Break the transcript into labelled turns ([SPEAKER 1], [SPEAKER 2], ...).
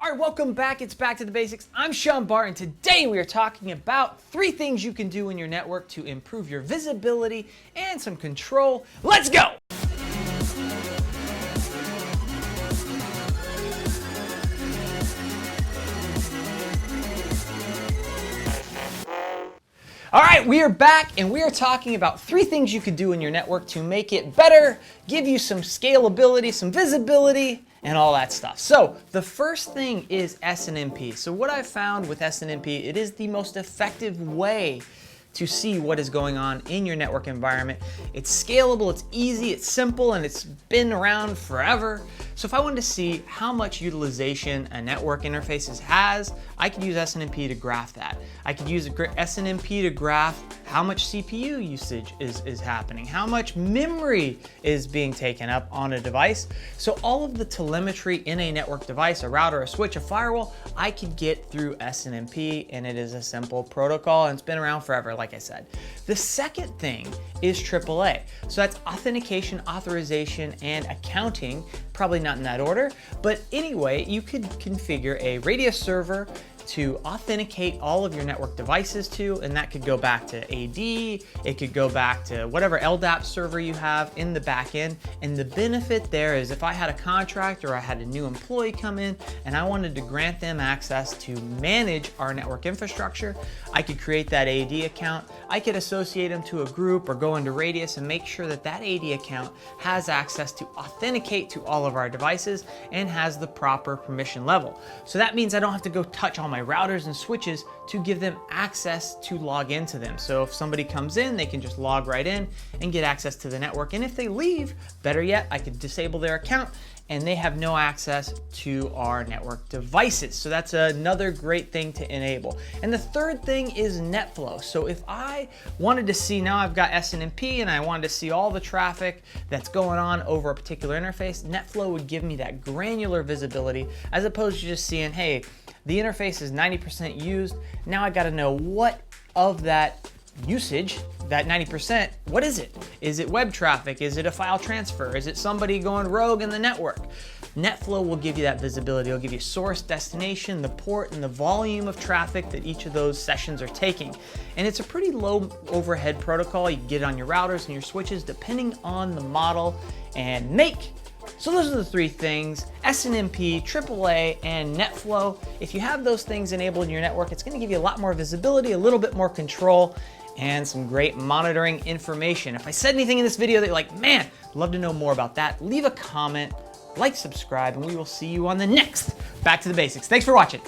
[SPEAKER 1] All right, welcome back. It's Back to the Basics. I'm Sean Barr, and today we are talking about 3 things you can do in your network to improve your visibility and some control. Let's go! All right, we are back and we are talking about 3 things you could do in your network to make it better, give you some scalability, some visibility, and all that stuff. So the first thing is SNMP. So what I've found with SNMP, it is the most effective way to see what is going on in your network environment. It's scalable, it's easy, it's simple, and it's been around forever. So if I wanted to see how much utilization a network interface has, I could use SNMP to graph that. I could use SNMP to graph how much CPU usage is happening, how much memory is being taken up on a device. So all of the telemetry in a network device, a router, a switch, a firewall, I could get through SNMP, and it is a simple protocol, and it's been around forever, like I said. The second thing is AAA. So that's authentication, authorization, and accounting. Probably not in that order, but anyway, you could configure a radius server to authenticate all of your network devices to, and that could go back to AD, it could go back to whatever LDAP server you have in the back end. And the benefit there is if I had a contract or I had a new employee come in and I wanted to grant them access to manage our network infrastructure, I could create that AD account, I could associate them to a group or go into Radius and make sure that that AD account has access to authenticate to all of our devices and has the proper permission level. So that means I don't have to go touch all my routers and switches to give them access to log into them. So if somebody comes in, they can just log right in and get access to the network. And if they leave, better yet, I could disable their account and they have no access to our network devices. So that's another great thing to enable. And the third thing is NetFlow. So if I wanted to see, now I've got SNMP and I wanted to see all the traffic that's going on over a particular interface, NetFlow would give me that granular visibility as opposed to just seeing, hey, the interface is 90% used. Now I gotta know what of that usage, that 90%, what is it? Is it web traffic? Is it a file transfer? Is it somebody going rogue in the network? NetFlow will give you that visibility. It'll give you source, destination, the port, and the volume of traffic that each of those sessions are taking. And it's a pretty low overhead protocol. You can get it on your routers and your switches depending on the model and make. So those are the 3 things: SNMP, AAA, and NetFlow. If you have those things enabled in your network, it's going to give you a lot more visibility, a little bit more control, and some great monitoring information. If I said anything in this video that you're like, man, I'd love to know more about that, leave a comment, like, subscribe, and we will see you on the next Back to the Basics. Thanks for watching.